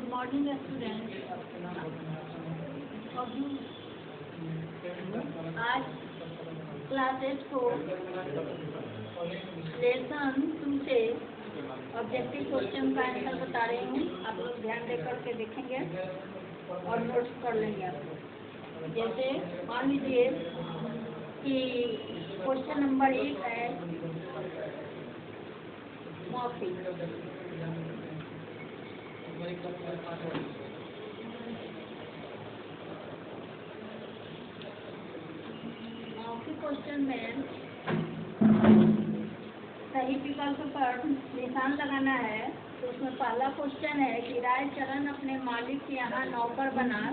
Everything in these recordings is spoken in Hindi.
Good morning student. आज क्लास 8 को लेसन तुमसे ऑब्जेक्टिव क्वेश्चन का आंसर बता रही हूँ। आप लोग ध्यान देकर के देखेंगे और नोट्स कर लेंगे आप लोग। जैसे मान लीजिए कि क्वेश्चन नंबर 1 है मौखिक। मौखिक क्वेश्चन में सही विकल्प पर निशान लगाना है। तो उसमें पहला क्वेश्चन है कि रायचरण अपने मालिक के यहाँ नौकर बना।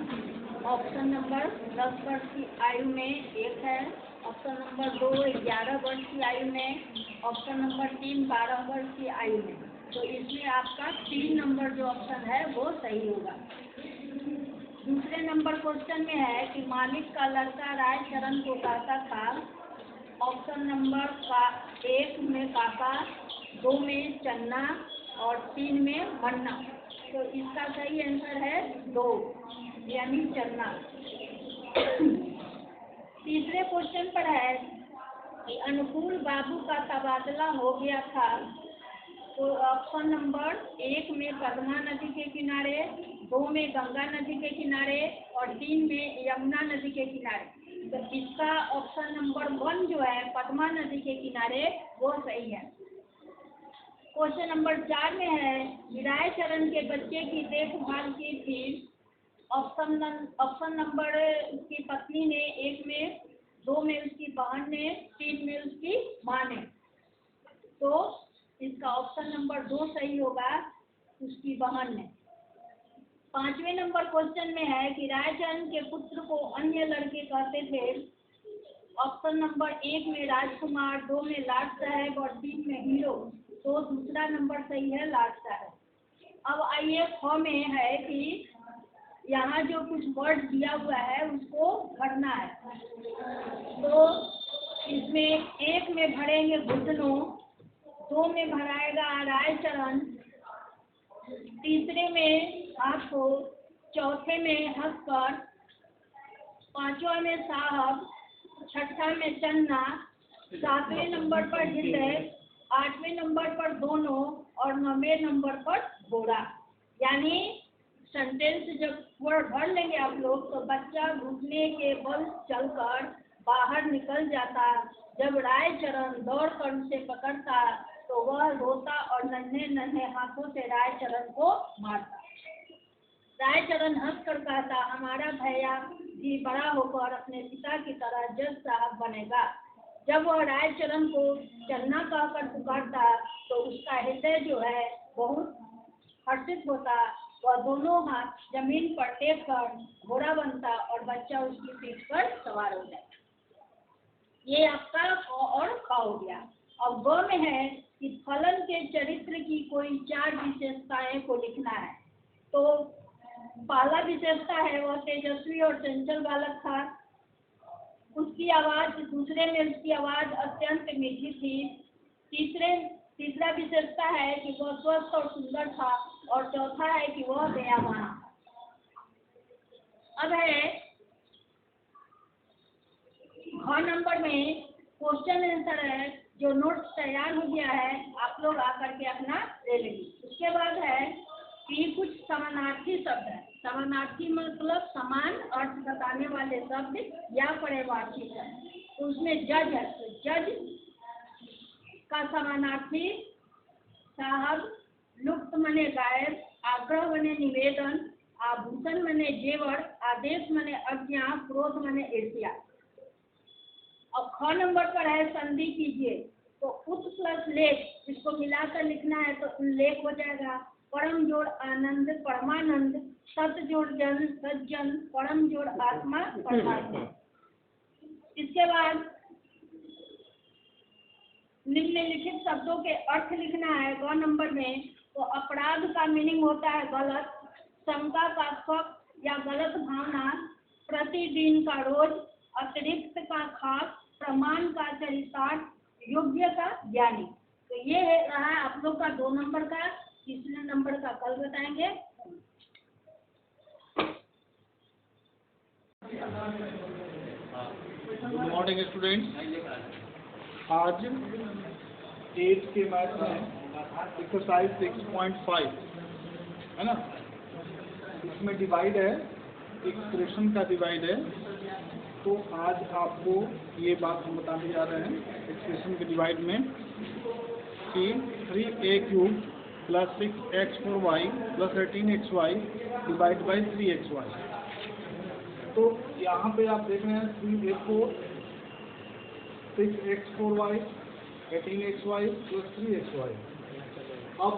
ऑप्शन नंबर 10 वर्ष की आयु में 1 है। ऑप्शन नंबर 2 11 वर्ष की आयु में। ऑप्शन नंबर 3 12 वर्ष की आयु में। तो इसमें आपका 3 नंबर जो ऑप्शन है वो सही होगा। दूसरे नंबर क्वेश्चन में है कि मालिक का लड़का रायचरण को कहता था। ऑप्शन नंबर 1 में काका, 2 में चन्ना और 3 में मन्ना। तो इसका सही आंसर है 2 यानी चन्ना। तीसरे क्वेश्चन पर है कि अनुकूल बाबू का तबादला हो गया था। तो ऑप्शन नंबर 1 में पद्मा नदी के किनारे, 2 में गंगा नदी के किनारे और 3 में यमुना नदी के किनारे। तो इसका ऑप्शन नंबर 1 जो है पद्मा नदी के किनारे वो सही है। क्वेश्चन नंबर 4 में है रायचरण के बच्चे की देखभाल की थी। ऑप्शन नंबर उसकी पत्नी ने, 1 में, 2 में उसकी बहन ने, 3 में उसकी माँ ने। तो इसका ऑप्शन नंबर 2 सही होगा, उसकी बहन ने। 5वें नंबर क्वेश्चन में है कि रायचरण के पुत्र को अन्य लड़के कहते थे। ऑप्शन नंबर 1 में राजकुमार, 2 में लाट साहब और 3 में हीरो। तो दूसरा नंबर सही है, लाट साहब। अब आइए ख में है कि यहाँ जो कुछ वर्ड दिया हुआ है उसको भरना है। तो इसमें 1 में भरेंगे घुटनों, 2 में भराएगा रायचरण, तीसरे में आपको, चौथे में हंसकर, 5वां में साहब, 6ठा में चन्ना, 7वें नंबर पर हृदय, 8वें नंबर पर दोनों और 9वें नंबर पर घोड़ा। यानी सेंटेंस जब वर्ड भर लेंगे आप लोग तो बच्चा घुटने के बल चलकर बाहर निकल जाता। जब रायचरण दौड़ कर उसे पकड़ता तो वह रोता और नन्हे नन्हे हाथों से रायचरण को मारता। रायचरण हंस कर कहता, हमारा भैया भी बड़ा होकर अपने पिता की तरह जज साहब बनेगा। जब वह रायचरण को चन्ना कहकर पुकारता तो उसका हृदय जो है बहुत हर्षित होता। वह दोनों हाथ जमीन पर टेक कर घोड़ा बनता और बच्चा उसकी पीठ पर सवार हो जाता। ये आपका क और ख हो गया। अब ग में है कि फलन के चरित्र की कोई 4 विशेषताएं को लिखना है। तो पहला विशेषता है वह तेजस्वी और चंचल बालक था। उसकी आवाज, दूसरे में उसकी आवाज अत्यंत मीठी थी। तीसरा विशेषता है कि वह स्वस्थ और सुंदर था और चौथा है कि वह दयावान। अब है घ नंबर में क्वेश्चन आंसर है जो नोट्स तैयार हो गया है, आप लोग आकर के अपना ले लेंगे। उसके बाद है कि कुछ समानार्थी शब्द है। समानार्थी मतलब समान अर्थ बताने वाले शब्द या पर्यायवाची शब्द। तो उसमें जज है, तो जज का समानार्थी साहब, लुप्त मने गायब, आग्रह मने निवेदन, आभूषण मने जेवर, आदेश मने आज्ञा, क्रोध मने ईर्ष्या। अब ख नंबर पर है संधि कीजिए। तो उत प्लस लेख, इसको मिलाकर लिखना है तो उल्लेख हो जाएगा। परम जोड़ आनंद, परमानंद, सत जोड़ जन, सज्जन, परम जोड़ आत्मा, परमात्मा। इसके बाद निम्नलिखित शब्दों के अर्थ लिखना है ग नंबर में। तो अपराध का मीनिंग होता है गलत, शंका का शक या गलत भावना, प्रतिदिन का रोज, अतिरिक्त का खास, प्रमाण का चरितार्थ, योग्य का ज्ञानी। तो ये रहा आप लोग का 2 नंबर का। तीसरे नंबर का कल बताएंगे। Good morning students. आज 8 के मैथ में एक्सरसाइज 6.5 है ना, इसमें डिवाइड है, एक्सप्रेशन का डिवाइड है। तो आज आपको ये बात हम बताने जा रहे हैं एक्सप्रेशन के डिवाइड में कि 3a³ + 6x4y + 18xy divide by 3xy। तो यहाँ पे आप देख रहे हैं 3a4 6x4y 18xy + 3xy। अब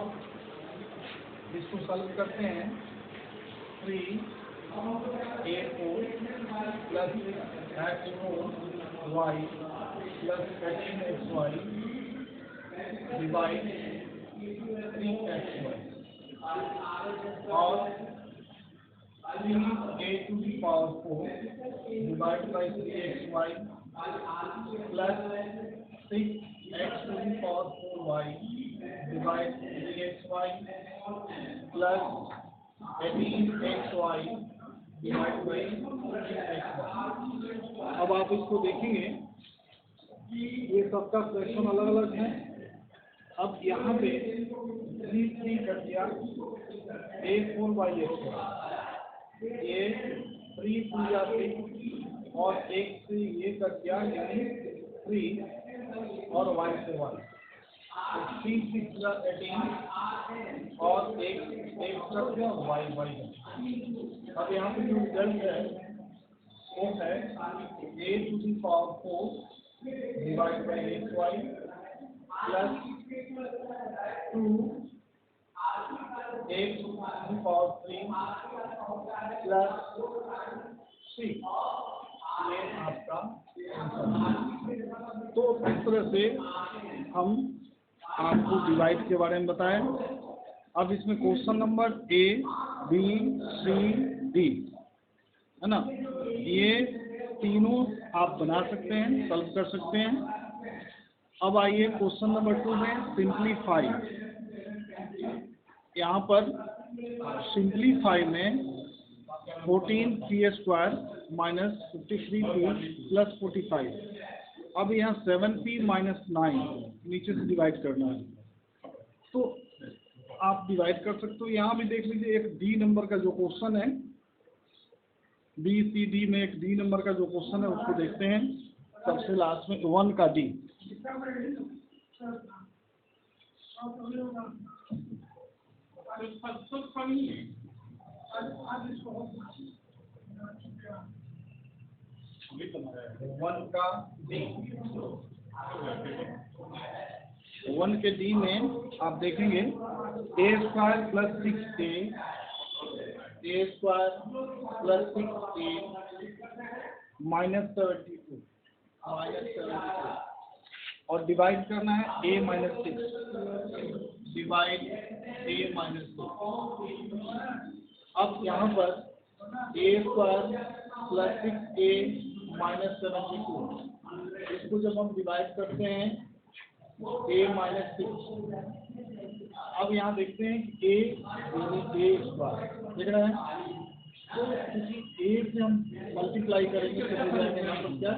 इसको सॉल्व करते हैं। 3a4 + 6x4y + 18xy divide 3xy और 3a⁴ divide by 3xy plus 6x⁴y divide 3xy plus 18xy divide by 3xy। अब आप इसको देखेंगे, ये सबका क्वेश्चन अलग अलग है। अब यहाँ पे 3 कर दिया a4/x4, ये 3 पूजा 3 और 1 से ये कर दिया यानी 3 और y से 1, 3 6 18 और 1 कर दिया y। अब यहाँ पे जो रिजल्ट है वो है a⁴ divide by xy plus 2 a⁴ plus 3, ये आपका आंसर। तो इस तरह से हम आपको डिवाइड के बारे में बताएं। अब इसमें question number A, B, C, D है ना, ये तीनों आप बना सकते हैं, सॉल्व कर सकते हैं। अब आइए क्वेश्चन नंबर 2 में सिंप्लीफाई। यहाँ पर सिंप्लीफाई में 14p² - 53p + 45। अब यहाँ 7p - 9 नीचे से डिवाइड करना है, तो आप डिवाइड कर सकते हो। यहाँ भी देख लीजिए, एक D नंबर का जो क्वेश्चन है, BCD में एक D नंबर का जो क्वेश्चन है उसको देखते हैं। सबसे लास्ट में 1 का D। वन के डी में आप देखेंगे a² + 6a, a² + 6a -72 और डिवाइड करना है a - 6 डिवाइड a - 6। अब यहाँ पर a² + 6a -72, इसको जब हम डिवाइड करते हैं a - 6, अब यहाँ देखते हैं कि a यानी a² देख रहे हैं, तो क्योंकि a से हम मल्टीप्लाई करेंगे तो हो जाएगा यहाँ पर क्या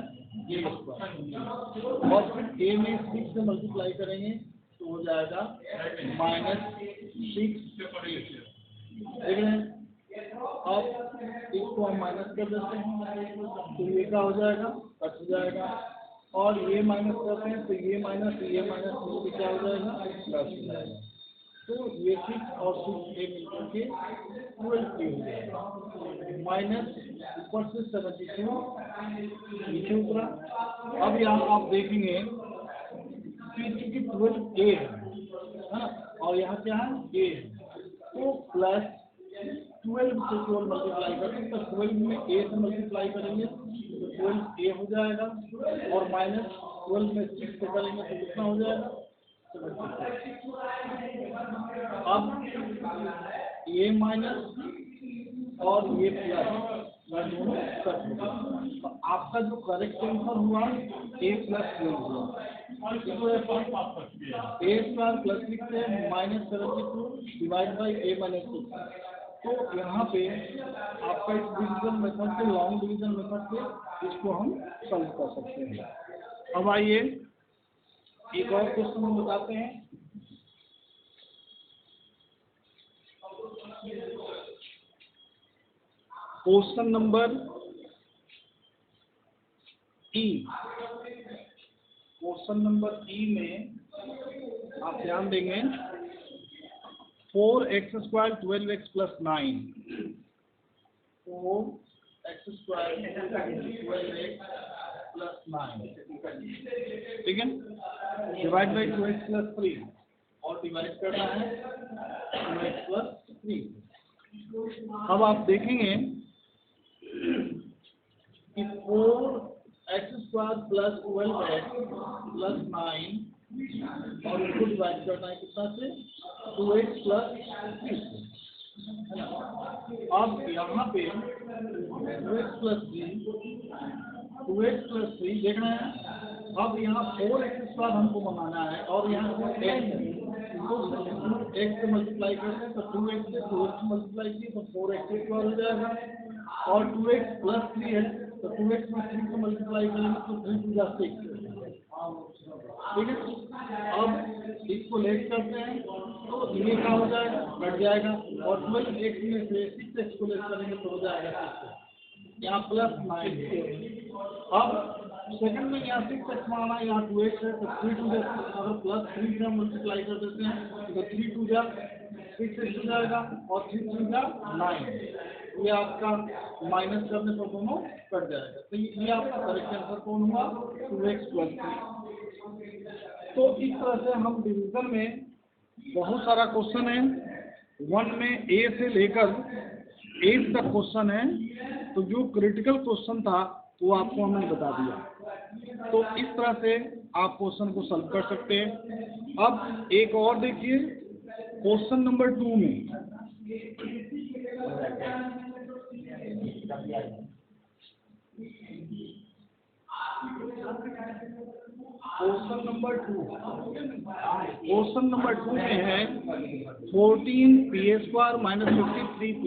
a², और फिर a में 6 से मल्टीप्लाई करेंगे तो हो जाएगा -6 देख रहे हैं। अब इसको हम माइनस कर देते हैं तो ये क्या हो जाएगा, कट हो जाएगा, और ये माइनस करते हैं तो ये माइनस क्या हो जाएगा, प्लस हो जाएगा। तो ये 6 और 6 मिलकर के 12 हो जाएगा, माइनस ऊपर से 72 नीचे उतरा। अब यहाँ आप देखेंगे कि 12a है ना, और यहाँ क्या है a है, तो प्लस 12 से 12 मल्टीप्लाई करेंगे तो 12 में a से मल्टीप्लाई करेंगे तो 12a हो जाएगा, और माइनस 12 में 6 से करेंगे तो कितना हो जाएगा, 76। अब ये माइनस और ये प्लस दोनों कट हो गए, तो आपका जो करेक्ट आंसर हुआ a + 12 हुआ। a² + 6 है -72 डिवाइड बाई a - 6, तो यहाँ पे आपका इस डिवीजन मेथड से, लॉन्ग डिवीजन मेथड से इसको हम सॉल्व कर सकते हैं। अब आइए एक और क्वेश्चन हम बताते हैं। क्वेश्चन नंबर ई। क्वेश्चन नंबर ई में आप ध्यान देंगे 4x square 12x plus 9, 4x square 12x plus 9, ठीक है, डिवाइड बाई 2x प्लस 3 और डिवाइड करना है 2x प्लस 3। अब आप देखेंगे कि 4x square plus 12x plus 9 और इसको डिवाइड करना है कितना से 2x प्लस 3। अब यहाँ पे 2x प्लस 3 देखना है। अब यहाँ 4x स्क्वायर हमको बनाना है और यहाँ x से मल्टीप्लाई करते हैं तो 2x से 2x मल्टीप्लाई किए तो 4x स्क्वायर हो जाएगा और 2x प्लस 3 है तो 2x में 3 से मल्टीप्लाई करेंगे तो 3 टू जा 6, ठीक है। अब इसको लेट करते हैं तो ये क्या हो जाएगा, घट जाएगा और 12x में से 6x को लेट करेंगे तो हो जाएगा 6, यहाँ प्लस 9। अब सेकंड में यहाँ 6x माना, यहाँ 2x है तो 3 टू जा 6, अगर प्लस 3 से हम मल्टीप्लाई कर देते हैं तो 3 टू जा 6x हो जाएगा और 3 टू जा 9, ये आपका माइनस करने पर दोनों कट जाएगा। तो ये आपका करेक्ट आंसर कौन हुआ, 2x प्लस 3। तो इस तरह से हम डिवीजन में बहुत सारा क्वेश्चन है, 1 में A से लेकर 8 तक क्वेश्चन है, तो जो क्रिटिकल क्वेश्चन था वो आपको हमने बता दिया। तो इस तरह से आप क्वेश्चन को सॉल्व कर सकते हैं। अब एक और देखिए क्वेश्चन नंबर 2 में क्वेश्चन नंबर 2 में है 14p square minus 53p,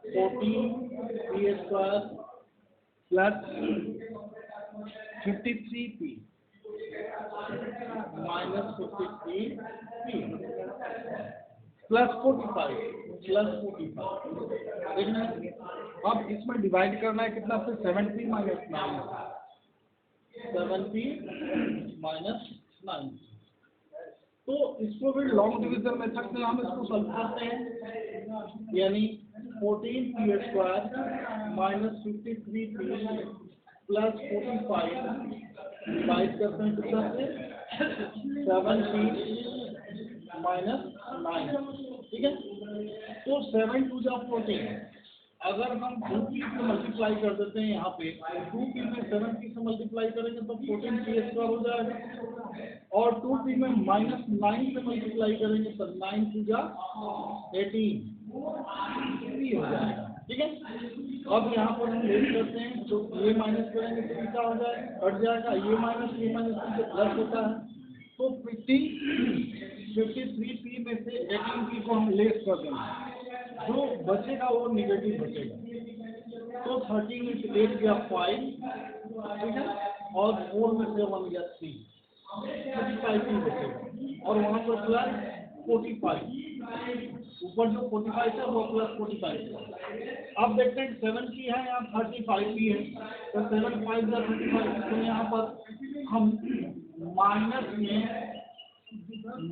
14p square plus 53p minus 53p plus 45 देखना। अब इसमें डिवाइड करना है कितना से 7p माइनस 9, 7p माइनस 9। तो इसको भी लॉन्ग डिवीजन मेथड से हम इसको सॉल्व करते हैं, यानी 14p square minus 53p plus 45 divide करते हैं कितना से 7p माइनस 9, ठीक है। तो 7 टू जा 14, अगर हम 2p से मल्टीप्लाई कर देते हैं यहाँ पे, 2p में 7p से मल्टीप्लाई करेंगे तो 14p स्क्वायर हो जाएगा और 2p में माइनस 9 से मल्टीप्लाई करेंगे तो 9 टू जा 18 हो जाएगा, ठीक है। अब यहाँ पर हम लेट करते हैं तो ये माइनस करेंगे तो क्या हो जाएगा, कट जाएगा, ये माइनस से प्लस होता है तो 53p में से 18p को हम लेस कर देंगे, जो बचेगा वो निगेटिव बचेगा। तो 13 में से 8 गया 5, ठीक है, और 4 में से 1 गया 3, 35p बचेगा और वहाँ पर प्लस 45, ऊपर जो 45 है वो प्लस 45 है। अब देखते हैं 7p है, यहाँ 35p है, तो 7 5 या 35, तो यहाँ पर हम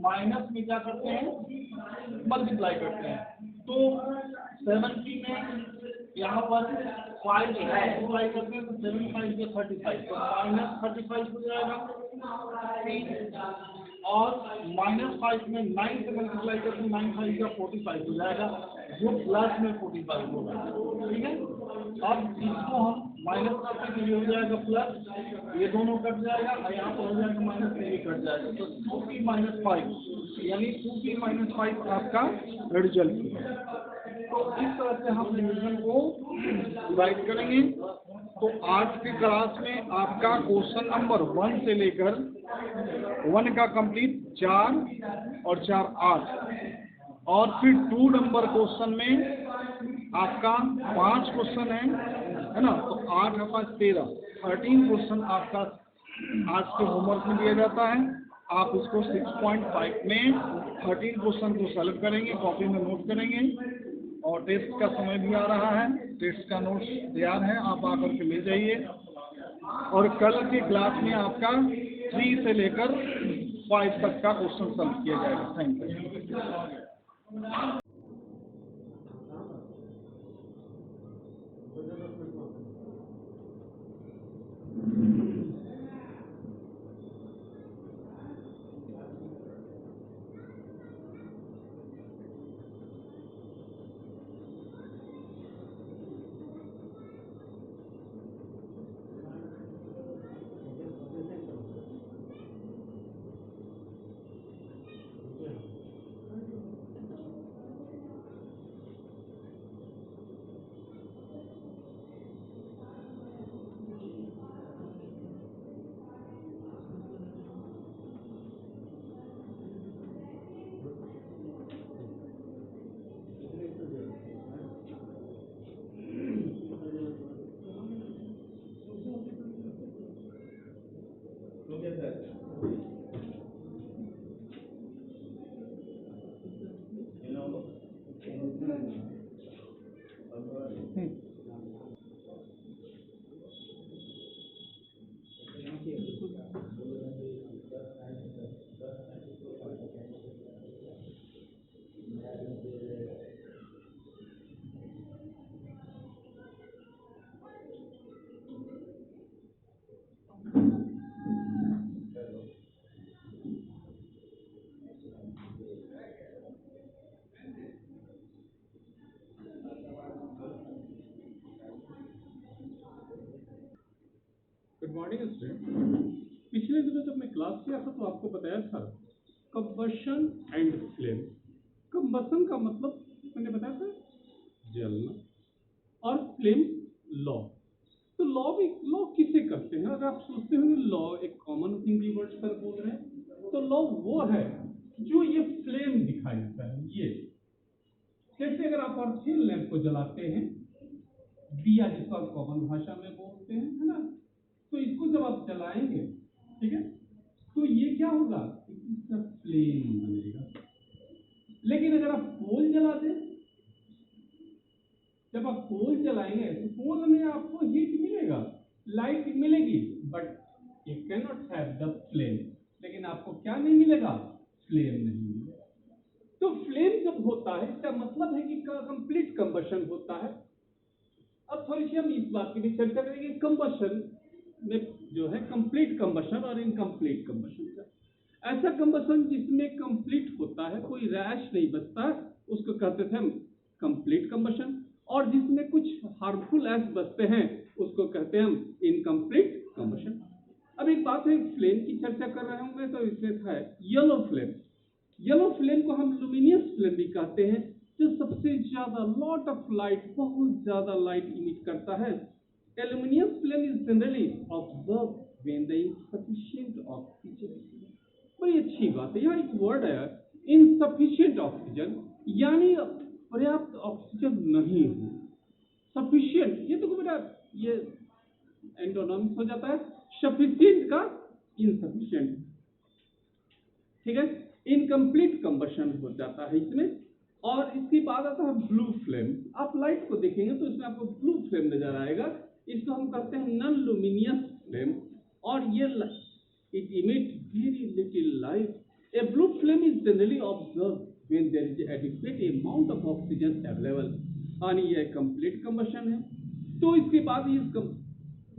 माइनस में क्या करते हैं, मल्टीप्लाई करते हैं। तो 7p में यहाँ पर 5 मल्टीप्लाई करते हैं तो 7 5 या 35, तो माइनस 35 हो जाएगा और माइनस 5 में 9 से मल्टीप्लाई करते हैं 9 5 या 45 हो जाएगा, जो प्लस में 45 होगा, ठीक है। अब इसको हम माइनस करते हैं, ये हो जाएगा प्लस, ये दोनों कट जाएगा और यहाँ पर हो जाएगा माइनस, ये कट जाएगा, तो 2p माइनस 5 यानी 2p माइनस 5 आपका रिजल्ट है। तो इस तरह से हम डिवीजन को डिवाइड करेंगे तो आज की क्लास में आपका क्वेश्चन नंबर 1 से लेकर 1 का कंप्लीट 4 और 4 8, और फिर 2 नंबर क्वेश्चन में आपका 5 क्वेश्चन है ना। तो 8 और 5 13 क्वेश्चन आपका आज के होमवर्क में दिया जाता है। आप इसको 6.5 में 13 क्वेश्चन को सॉल्व करेंगे, कॉपी में नोट करेंगे, और टेस्ट का समय भी आ रहा है, टेस्ट का नोट्स तैयार है, आप आकर के ले जाइए। और कल की क्लास में आपका 3 से लेकर 5 तक का क्वेश्चन सॉल्व किया जाएगा। Thank you. Good morning student. पिछले दिनों जब मैं क्लास किया था तो आपको बताया था कंबशन एंड फ्लेम। कंबशन का मतलब मैंने बताया था जलना, और फ्लेम लॉ। तो लॉ किसे कहते हैं? अगर आप सोचते हो लॉ एक कॉमन हिंदी वर्ड पर बोल रहे हैं, तो लॉ वो है जो ये फ्लेम दिखाई देता है। ये जैसे अगर आप अर्थिंग लैंप को जलाते हैं, दिया जिसको आप कॉमन भाषा में बोलते हैं, है ना, तो इसको जब आप जलाएंगे, ठीक है, तो ये क्या होगा, इसका फ्लेम बनेगा। लेकिन अगर आप कोल जला दें, जब आप कोल जलाएंगे तो कोल में आपको हीट मिलेगा, लाइट मिलेगी, but you can not have the flame. लेकिन आपको क्या नहीं मिलेगा? फ्लेम नहीं मिलेगा। तो फ्लेम जब होता है इसका मतलब है कि कंप्लीट कंबशन होता है। अब थोड़ी सी हम इस बात की भी चर्चा करेंगे, कंबशन में जो है कंप्लीट कंबशन और इनकम्प्लीट कंबशन का। ऐसा कंबशन जिसमें कंप्लीट होता है, कोई रैश नहीं बचता, उसको कहते थे हम कंप्लीट कंबशन, और जिसमें कुछ हार्मफुल ऐश बचते हैं उसको कहते हैं हम इनकम्प्लीट कंबशन। अब एक बात है, फ्लेम की चर्चा कर रहे होंगे तो इसमें था येलो फ्लेम। येलो फ्लेम को हम लुमिनियस फ्लेम भी कहते हैं, जो सबसे ज्यादा लॉट ऑफ लाइट, बहुत ज्यादा लाइट इमिट करता है। Luminous flame is generally observed when there is sufficient oxygen. बड़ी अच्छी बात है, यहाँ एक वर्ड है insufficient oxygen, यानी पर्याप्त ऑक्सीजन नहीं हो। सफिशिएंट, ये तो बेटा ये एंटोनिम्स हो जाता है, सफिशिएंट का इनसफिशिएंट, ठीक है। इनकम्प्लीट कंबशन हो जाता है इसमें। और इसके बाद आता है ब्लू फ्लेम। आप लाइट को देखेंगे तो इसमें आपको ब्लू फ्लेम नजर आएगा, इसको हम कहते हैं नॉन लुमिनियस फ्लेम, और ये it emit very little light. A blue flame is generally observed when there is adequate amount of oxygen available, और ये कंप्लीट कंबशन है। तो इसके बाद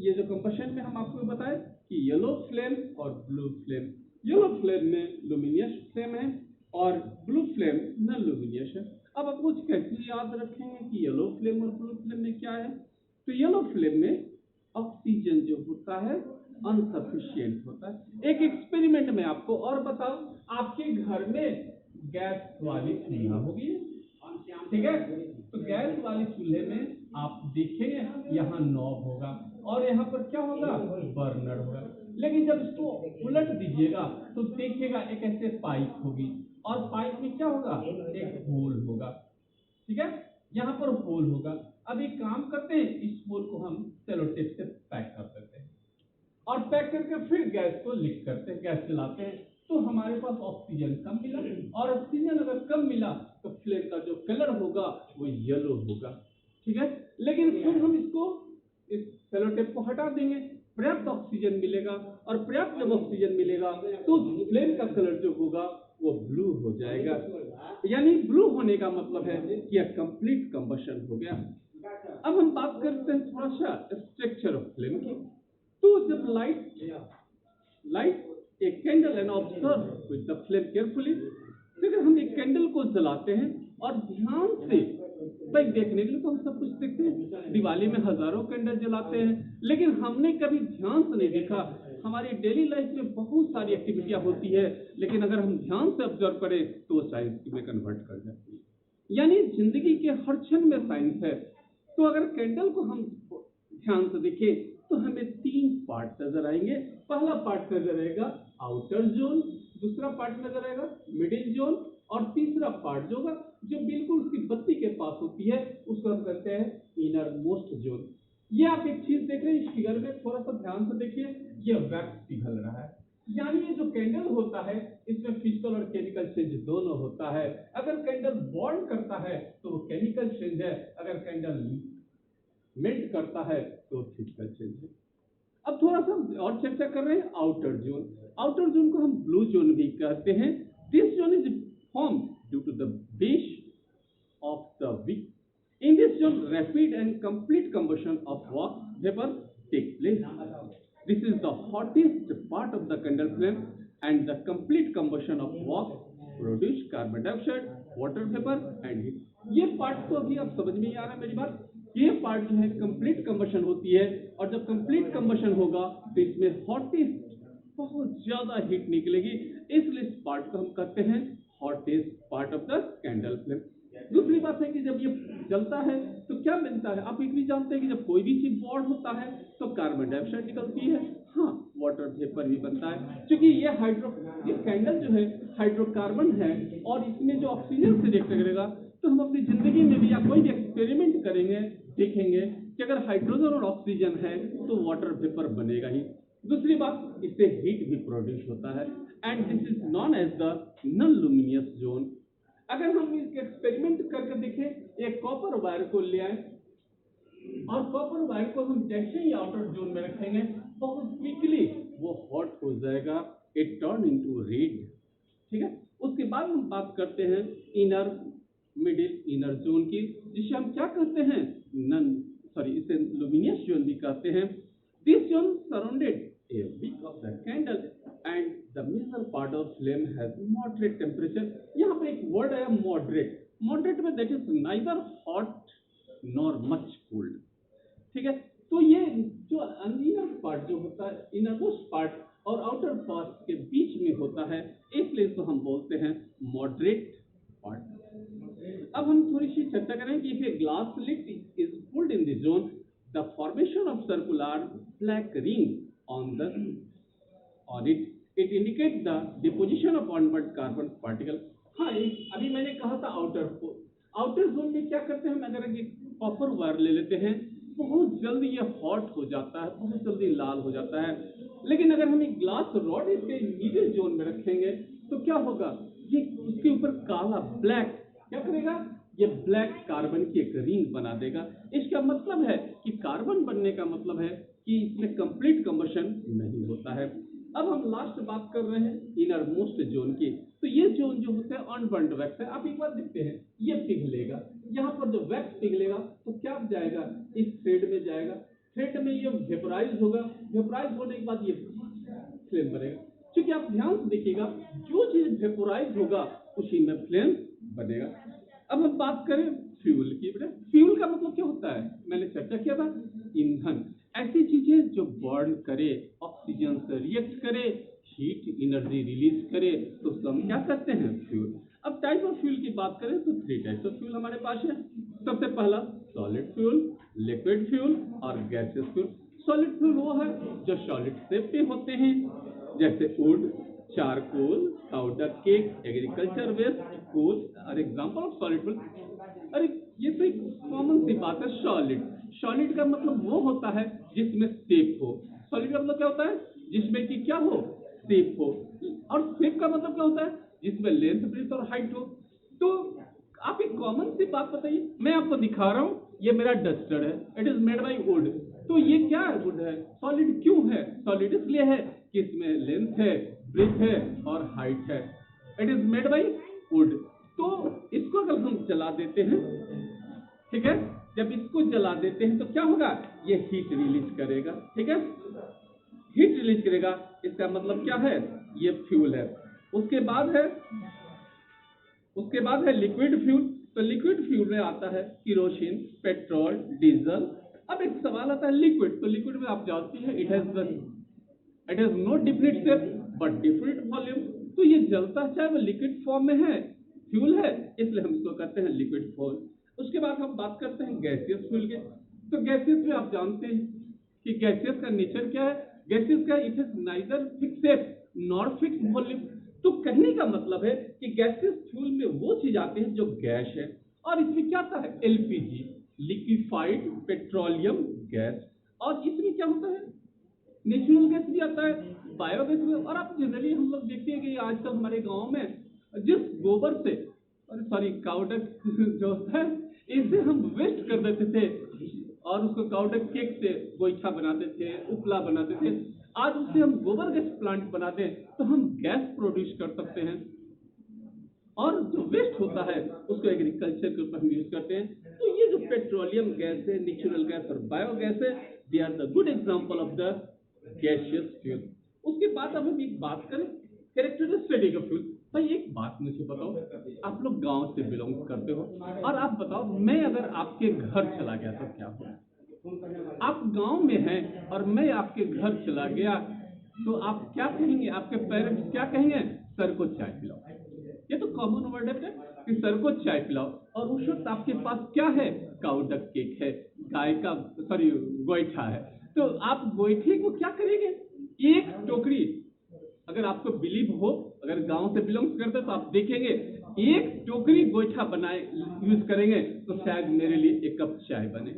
ये जो कंबशन में हम आपको बताए कि येलो फ्लेम और ब्लू फ्लेम। येलो फ्लेम में लुमिनियस फ्लेम है और ब्लू फ्लेम नॉन लुमिनियस है। अब आप कुछ कैसे याद रखेंगे कि येलो फ्लेम और ब्लू फ्लेम में क्या है? तो येलो फ्लेम में ऑक्सीजन जो होता है अनसफिशिएंट होता है। एक एक्सपेरिमेंट में आपको और बताओ, आपके घर में गैस वाली चूल्हा होगी, ठीक है, तो गैस वाली चूल्हे में आप देखेंगे यहाँ नॉब होगा, और यहाँ पर क्या होगा, बर्नर होगा। लेकिन जब इसको उलट दीजिएगा तो देखिएगा एक ऐसे पाइप होगी और पाइप में क्या होगा, एक होल होगा। ठीक है, यहाँ पर होल होगा। अब एक काम करते हैं, इस होल को हम सेलो टेप से पैक कर देते हैं और पैक करके फिर गैस को लीक करते हैं, गैस जलाते हैं, तो हमारे पास ऑक्सीजन कम मिला, और ऑक्सीजन अगर कम मिला तो फ्लेम का जो कलर होगा वो येलो होगा। ठीक है, लेकिन फिर हम इसको, इस सेलो टेप को हटा देंगे, पर्याप्त ऑक्सीजन मिलेगा, और पर्याप्त जब ऑक्सीजन मिलेगा तो फ्लेम का कलर जो होगा वो ब्लू हो जाएगा। यानी ब्लू होने का मतलब है कि यह कंप्लीट कंबशन हो गया। अब हम बात करते हैं थोड़ा सा स्ट्रक्चर ऑफ फ्लेम की। तो जब light a candle and observe with the flame carefully, अगर हम एक कैंडल को जलाते हैं और ध्यान से, भाई देखने के लिए तो हम सब कुछ देखते हैं, दिवाली में हजारों कैंडल जलाते हैं, लेकिन हमने कभी ध्यान से नहीं देखा। हमारी डेली लाइफ में बहुत सारी एक्टिविटियां होती है, लेकिन अगर हम ध्यान से ऑब्जर्व करें तो वो साइंस में कन्वर्ट कर जाती है। यानी जिंदगी के हर क्षण में साइंस है। तो अगर कैंडल को हम ध्यान से देखें तो हमें 3 पार्ट नजर आएंगे। पहला पार्ट नजर आएगा आउटर जोन, दूसरा पार्ट नजर आएगा मिडिल जोन, और तीसरा पार्ट जो होगा जो बिल्कुल उसकी बत्ती के पास होती है उसको हम कहते हैं इनर मोस्ट जोन। ये आप एक चीज देख रहे हैं इस फिगर में, थोड़ा सा ध्यान से देखिए, ये वैक्स पिघल रहा है। यानी ये जो कैंडल होता है इसमें फिजिकल और केमिकल चेंज दोनों होता है। अगर कैंडल बर्न करता है तो वो केमिकल चेंज है, अगर कैंडल मेल्ट करता है तो फिजिकल चेंज है। अब थोड़ा सा और चर्चा कर रहे हैं आउटर जोन। आउटर जोन को हम ब्लू जोन भी कहते हैं। This zone is formed due to the base of the wick. In this zone, rapid and complete combustion of wax vapor takes place. This is the hottest part of the candle flame, and the complete combustion of wax produce carbon dioxide, water vapor and heat. ये पार्ट तो अभी आप समझ में ही आ रहा है मेरी बात। ये पार्ट जो है कंप्लीट कंबशन होती है, और जब कंप्लीट कंबशन होगा तो इसमें हॉटेस्ट, बहुत ज्यादा हीट निकलेगी, इसलिए इस पार्ट को हम कहते हैं hottest part of the candle flame. दूसरी बात है कि जब ये जलता है तो क्या बनता है, आप एक भी जानते हैं कि जब कोई भी चीज बॉर्न होता है तो कार्बन डाइऑक्साइड निकलती है, हाँ वाटर वेपर भी बनता है। क्योंकि ये कैंडल जो है हाइड्रोकार्बन है, और इसमें जो ऑक्सीजन से रिएक्ट करेगा, तो हम अपनी जिंदगी में भी या कोई भी एक्सपेरिमेंट करेंगे, देखेंगे कि अगर हाइड्रोजन और ऑक्सीजन है तो वाटर वेपर बनेगा ही। दूसरी बात, इससे हीट भी प्रोड्यूस होता है, and this is non as the non luminous zone. अगर हम इस एक्सपेरिमेंट करके देखें, एक कॉपर वायर को ले आए और कॉपर वायर को हम जैसे ही आउटर जोन में रखेंगे बहुत क्विकली वो हॉट हो जाएगा, इट टर्न इनटू रेड। ठीक है, उसके बाद हम बात करते हैं इनर मिडिल इनर जोन की, जिसे हम क्या कहते हैं, इसे लुमिनियस जोन भी कहते हैं। This zone surrounded a wick of the candle and the major part of flame has moderate temperature. यहाँ पे एक वर्ड है moderate, moderate में that is neither hot nor much cold। ठीक है, तो ये जो इनर पार्ट जो होता है, इनरमोस्ट पार्ट और आउटर पार्ट के बीच में होता है, इसलिए तो हम बोलते हैं मॉडरेट पार्ट। अब हम थोड़ी सी चर्चा करें कि if a glass slit is pulled in the zone, the formation of circular black ring on it indicates the deposition of onward carbon particle। हाँ, अभी मैंने कहा था आउटर जोन में क्या करते हैं, अगर एक कॉपर वायर ले लेते हैं, बहुत जल्दी ये हॉट हो जाता है, बहुत जल्दी लाल हो जाता है। लेकिन अगर हम एक ग्लास रॉड इसके मिडिल जोन में रखेंगे तो क्या होगा, ये उसके ऊपर काला ब्लैक क्या करेगा, ये ब्लैक कार्बन की एक रिंग बना देगा। इसका मतलब है कि कार्बन बनने का मतलब है कि इसमें कंप्लीट कंबशन नहीं होता है। अब हम लास्ट बात कर रहे हैं इनर मोस्ट जोन की। तो ये जोन जो होता है अनबर्न्ड वैक्स है। आप एक बार देखते हैं, ये पिघलेगा, यहाँ पर जो वैक्स पिघलेगा तो क्या जाएगा, इस थ्रेड में जाएगा, थ्रेड में ये वेपराइज होगा, वेपराइज होने के बाद ये फ्लेम बनेगा। क्योंकि आप ध्यान से देखिएगा, जो चीज वेपोराइज होगा उसी में फ्लेम बनेगा। अब हम बात करें फ्यूल की। फ्यूल का मतलब क्या होता है, मैंने चर्चा किया था, ईंधन, ऐसी चीजें जो बर्न करे, ऑक्सीजन से रिएक्ट करे, हीट एनर्जी रिलीज करे, तो हम क्या कहते हैं, फ्यूल। अब टाइप ऑफ फ्यूल की बात करें तो 3 टाइप्स ऑफ फ्यूल हमारे पास है। सबसे पहला सॉलिड फ्यूल, लिक्विड फ्यूल और गैसियस फ्यूल। सॉलिड फ्यूल वो है जो सॉलिड शेप में होते हैं, जैसे wood, charcoal, powder cake, agriculture waste, coal और एग्जांपल ऑफ सॉलिड फ्यूल। अरे ये तो एक कॉमन सी बात है। सॉलिड, सॉलिड का मतलब वो होता है जिसमें शेप हो। सॉलिड का मतलब क्या होता है? जिसमें कि क्या हो? शेप हो। और शेप का मतलब क्या होता है? जिसमें लेंथ, ब्रेड्थ और हाइट हो। तो आप एक कॉमन सी बात बताइए, मैं आपको दिखा रहा हूँ, ये मेरा डस्टर है, it is made by would. तो ये क्या है? वुड है। सॉलिड क्यों है? सॉलिड इसलिए है कि इसमें लेंथ है, ब्रेड्थ है और हाइट है। It is made by would. तो इसको अगर हम जला देते हैं, ठीक है, जब इसको जला देते हैं तो क्या होगा? ये हीट रिलीज करेगा, ठीक है, हीट रिलीज करेगा। इसका मतलब क्या है? ये फ्यूल है। उसके बाद है लिक्विड फ्यूल। तो लिक्विड फ्यूल में आता है केरोसिन, पेट्रोल, डीजल। अब एक सवाल आता है लिक्विड। तो लिक्विड में आप जानते हैं it has no definite shape but definite volume. तो ये जलता चाहे वो लिक्विड फॉर्म में है, फ्यूल है, इसलिए हम इसको कहते हैं लिक्विड फ्यूल। उसके बाद हम बात करते हैं गैसियस फ्यूल के। तो गैसियस में आप जानते हैं कि गैसियस का नेचर क्या है? गैसियस का it is neither fix shape nor fix volume. तो कहने का मतलब है कि गैसियस फ्यूल में वो चीज आते हैं जो गैस है। और इसमें क्या आता है? LPG, liquefied petroleum gas. और इसमें क्या होता है? नेचुरल गैस भी आता है, बायोगैस भी। और आप जनरली हम लोग देखते हैं कि आजकल हमारे गांव में जिस गोबर से, सॉरी काउडक जो होता है, इससे हम वेस्ट कर देते थे और उसको काउडक केक से गोईठा बनाते थे, उपला बनाते थे। आज उससे हम गोबर गैस प्लांट बना दें तो हम गैस प्रोड्यूस कर सकते हैं। और जो वेस्ट होता है उसको एग्रीकल्चर के ऊपर हम यूज करते हैं। तो ये जो पेट्रोलियम गैस है, नेचुरल गैस और बायोगैस है, they are the good example of the gaseous fuel. उसके बाद अब हम एक बात करें कैरेक्टरिस्टिक ऑफ फ्यूल। भाई एक बात मुझे बताओ, आप लोग गांव से बिलोंग करते हो और आप बताओ मैं अगर आपके घर चला गया तो क्या होगा? आप गांव में हैं और मैं आपके घर चला गया तो आप क्या कहेंगे? आपके पेरेंट्स क्या कहेंगे? सर को चाय पिलाओ। ये तो कॉमन वर्ड है कि सर को चाय पिलाओ। और उस वक्त आपके पास क्या है? काउडक केक है, गाय का गोईठा है। तो आप गोईठे को क्या करेंगे? एक टोकरी, अगर आपको बिलीव हो, अगर गांव से बिलोंग करते तो आप देखेंगे एक टोकरी गोईठा बनाए यूज करेंगे तो शायद मेरे लिए एक कप चाय बने।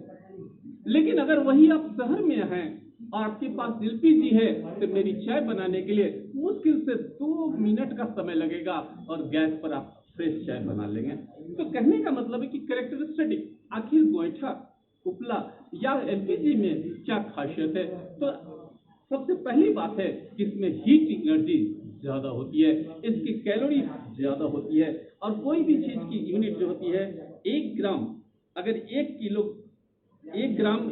लेकिन अगर वही आप शहर में हैं और आपके पास एलपीजी है तो मेरी चाय बनाने के लिए मुश्किल से 2 मिनट का समय लगेगा और गैस पर आप फ्रेश चाय बना लेंगे। तो कहने का मतलब है कि कैरेक्टरिस्टिक, आखिर गोईठा, उपला या एलपीजी में क्या खासियत है? तो सबसे पहली बात है कि इसमें हीट एनर्जी ज्यादा होती है, इसकी कैलोरी ज्यादा होती है। और कोई भी चीज की यूनिट जो होती है 1 ग्राम, अगर 1 ग्राम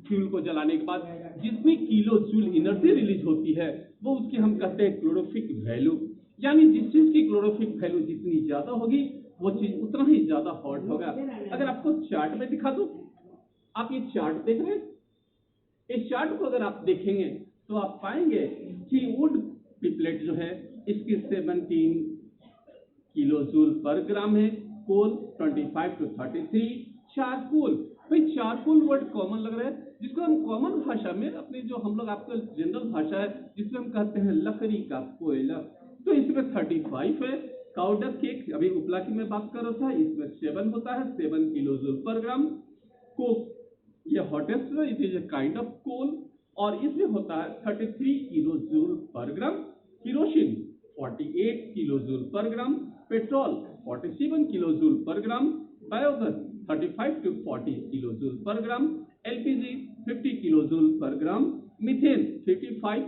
फ्यूल को जलाने के बाद जितनी किलो जूल एनर्जी रिलीज होती है वो उसकी हम कहते हैं क्लोरोफिक वैल्यू। यानी जिस चीज की क्लोरोफिक वैल्यू जितनी ज्यादा होगी वो चीज उतना ही ज्यादा हॉट होगा। अगर आपको चार्ट में दिखा दूं, आप ये चार्ट देख रहे हैं, इस चार्ट को अगर आप देखेंगे तो आप पाएंगे कि वुड पिपलेट जो है इसकी 17 किलो जूल पर ग्राम है, कोल 25 to 33, चारकोल, भाई चारकोल वर्ड कॉमन लग रहा है, जिसको हम कॉमन भाषा में अपनी जो हम लोग आपका जनरल भाषा है जिसमें हम कहते हैं लकड़ी का कोयला, तो इसमें 35 है। काउडक केक, अभी उपला की मैं बात कर रहा था, इसमें 7 होता है, 7 kilo joule per gram. Coke ये हॉटेस्ट है, it is a kind of coal और इसमें होता है 33 kilo joule per gram. Kerosene 48 kilo joule per gram, petrol 47 kilo joule per gram, biogas 35 to 40 kilo joule per gram, LPG 50 kilo joule per gram, methane 55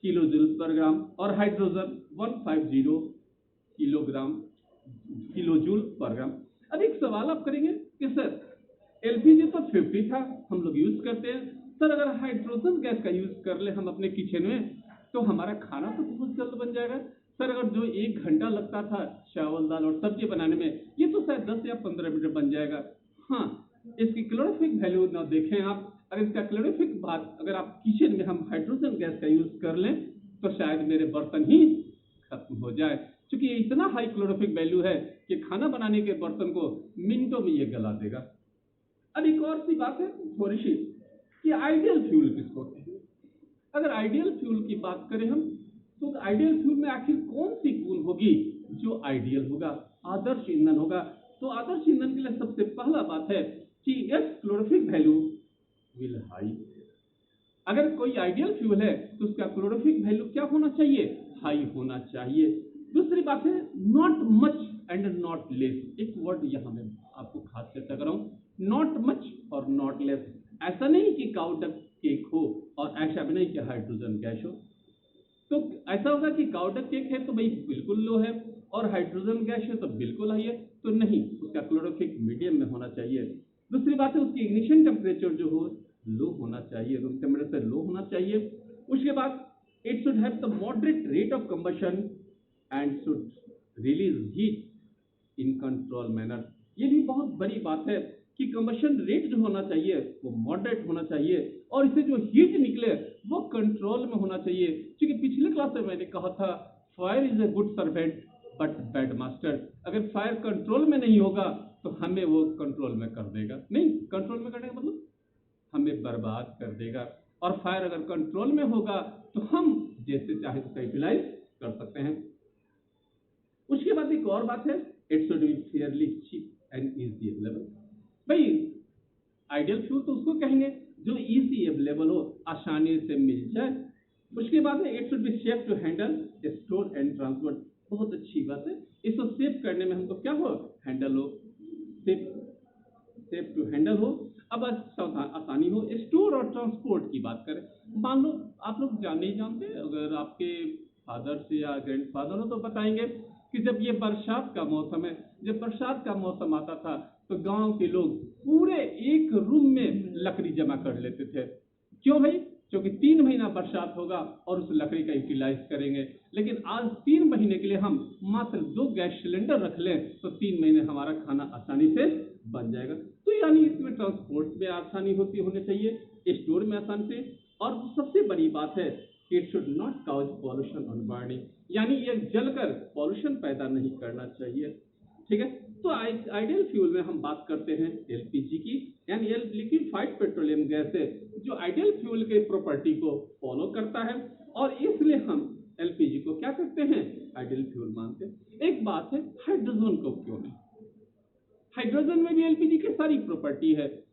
kilo joule per ग्राम और हाइड्रोजन 150 किलो जूल पर ग्राम। अब एक सवाल आप करेंगे कि सर एलपीजी तो 50 था, हम लोग यूज करते हैं, सर अगर हाइड्रोजन गैस का यूज कर ले हम अपने किचन में तो हमारा खाना तो बहुत जल्द बन जाएगा। सर अगर जो 1 घंटा लगता था चावल दाल और सब्जी बनाने में, ये तो शायद 10 या 15 मिनट बन जाएगा। हाँ, इसकी क्लोरोफिक वैल्यू ना देखें आप, अगर इसका क्लोरोफिक बात अगर आप किचन में हम हाइड्रोजन गैस का यूज कर लें तो शायद मेरे बर्तन ही खत्म हो जाए, क्योंकि ये इतना हाई क्लोरोफिक वैल्यू है कि खाना बनाने के बर्तन को मिनटों में ये गला देगा। अब एक और सी बात है थोड़ी सी, कि आइडियल फ्यूल किसको कहते हैं। अगर आइडियल फ्यूल की बात करें हम, तो आइडियल फ्यूल में आखिर कौन सी फ्यूल होगी जो आइडियल होगा, आदर्श ईंधन होगा। तो आदर्श ईंधन के लिए सबसे पहला बात है कि it's calorific value will high. अगर कोई आइडियल फ्यूल है तो उसका क्लोरोफिक वैल्यू क्या होना चाहिए, हाई होना चाहिए। दूसरी बात है not much and not less. एक वर्ड यहाँ मैं आपको खास चर्चा कर रहा हूँ, नॉट मच और नॉट लेस। ऐसा नहीं कि काउ डंग केक हो और ऐसा भी नहीं कि हाइड्रोजन गैस हो। तो ऐसा होगा कि काउ डंग केक है तो भाई बिल्कुल लो है और हाइड्रोजन गैस है तो बिल्कुल हाई है, तो नहीं, उसका क्लोरोफिक मीडियम में होना चाहिए। दूसरी बात है उसकी इग्निशन टेम्परेचर जो हो लो होना चाहिए, रूम टेम्परेचर लो होना चाहिए। उसके बाद it should have the moderate rate of combustion and should release heat in control manner. ये भी बहुत बड़ी बात है कि कंबशन रेट जो होना चाहिए वो मॉडरेट होना चाहिए और इससे जो हीट निकले वो कंट्रोल में होना चाहिए। क्योंकि पिछले क्लास में मैंने कहा था fire is a good servant but bad master. अगर फायर कंट्रोल में नहीं होगा तो हमें वो कंट्रोल में कर देगा, नहीं कंट्रोल में करने का मतलब हमें बर्बाद कर देगा। और फायर अगर कंट्रोल में होगा तो हम जैसे चाहे तो यूटिलाइज कर सकते हैं। उसके बाद एक और बात है it should be fairly cheap and easy available. भाई आइडियल फ्यूल तो उसको कहेंगे जो इजी अवेलेबल हो, आसानी से मिल जाए। उसके बाद है it should be safe to handle, store and transport. बहुत अच्छी बात है, इसको सेव करने में हमको क्या हो, हैंडल हो, सेफ टू हैंडल हो, अब आसानी हो। स्टोर और ट्रांसपोर्ट की बात करें, मान लो आप लोग नहीं जानते, अगर आपके फादर से या ग्रैंडफादर हो तो बताएंगे कि जब ये बरसात का मौसम है, जब बरसात का मौसम आता था तो गांव के लोग पूरे एक रूम में लकड़ी जमा कर लेते थे। क्यों भाई, क्योंकि 3 महीना बरसात होगा और उस लकड़ी का यूटिलाइज करेंगे। लेकिन आज 3 महीने के लिए हम मात्र 2 गैस सिलेंडर रख लें तो 3 महीने हमारा खाना आसानी से बन जाएगा। तो यानी इसमें ट्रांसपोर्ट में आसानी होनी चाहिए, स्टोर में आसानी से। और सबसे बड़ी बात है it should not cause pollution on burning, यानी ये जलकर पॉल्यूशन पैदा नहीं करना चाहिए। ठीक है, तो आइडियल फ्यूल में हम बात करते हैं एलपीजी की, यानी लिक्विफाइड पेट्रोलियम गैस है जो आइडियल फ्यूल के प्रॉपर्टी को फॉलो करता है और इसलिए हम एलपीजी को क्या करते हैं, आइडियल फ्यूल मानते हैं। एक बात है हाइड्रोजन को क्यों नहीं, हाइड्रोजन में भी एलपीजी की सारी प्रॉपर्टी है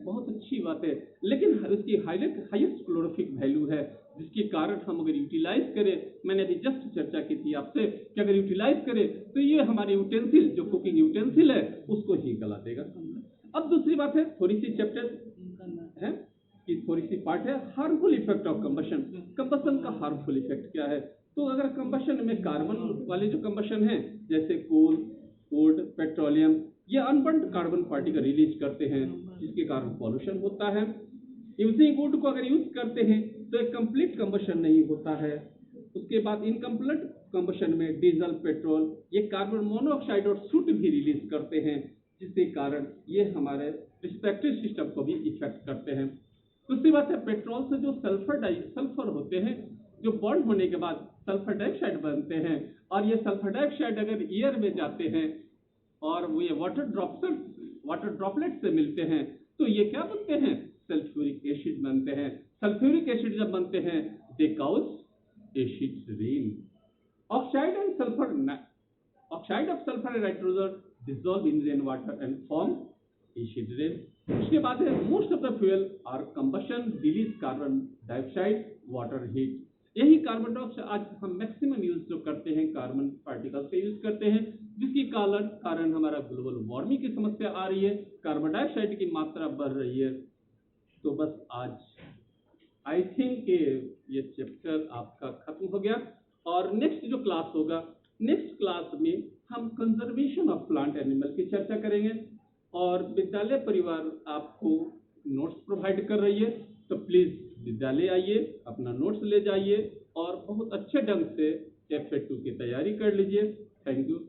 बहुत अच्छी बात है, लेकिन उसकी हाईएस्ट क्लोरोफिक वैल्यू है जिसके कारण हम अगर यूटिलाइज करें, मैंने अभी जस्ट चर्चा की थी आपसे कि अगर यूटिलाइज करें तो ये हमारे यूटेंसिल जो कुकिंग यूटेंसिल है उसको ही गला देगा। अब दूसरी बात है थोड़ी सी चैप्टर है कि थोड़ी सी पार्ट है harmful effect of combustion. Combustion का हार्मफुल इफेक्ट क्या है, तो अगर कंबशन में कार्बन वाले जो कंबशन है जैसे कोल, वुड, पेट्रोलियम, ये अनबर्न्ड कार्बन पार्टिकल रिलीज करते हैं जिसके कारण पॉल्यूशन होता है। यूजिंग वुड को अगर यूज करते हैं तो एक कंप्लीट कंबशन नहीं होता है। उसके बाद इनकम्प्लीट कंबशन में डीजल, पेट्रोल ये कार्बन मोनोऑक्साइड और सूट भी रिलीज करते हैं जिसके कारण ये हमारे रिस्पेक्टिव सिस्टम को भी इफेक्ट करते हैं। दूसरी बात है पेट्रोल से जो सल्फर होते हैं जो बर्न होने के बाद सल्फर डाइऑक्साइड बनते हैं और ये सल्फर डाइऑक्साइड अगर एयर में जाते हैं और वो ये वाटर ड्रॉपलेट से मिलते हैं तो ये क्या बनते हैं, सल्फ्यूरिक एसिड बनते हैं। सल्फ्यूरिक एसिड जब बनते हैं they cause acid rain. Oxide of sulphur and nitrogen dissolve in rain water and form acid rain. उसके बाद है most of the fuel are combustion release carbon dioxide, water heat. यही कार्बन डाइऑक्साइड आज हम मैक्सिमम यूज जो करते हैं कार्बन पार्टिकल्स का यूज करते हैं जिसके कारण हमारा ग्लोबल वार्मिंग की समस्या आ रही है, कार्बन डाइऑक्साइड की मात्रा बढ़ रही है। तो बस आज आई थिंक ये चैप्टर आपका खत्म हो गया और नेक्स्ट जो क्लास होगा, नेक्स्ट क्लास में हम कंजर्वेशन ऑफ प्लांट एनिमल की चर्चा करेंगे और विद्यालय परिवार आपको नोट्स प्रोवाइड कर रही है, तो प्लीज विद्यालय आइए, अपना नोट्स ले जाइए और बहुत अच्छे ढंग से FA2 की तैयारी कर लीजिए। Thank you.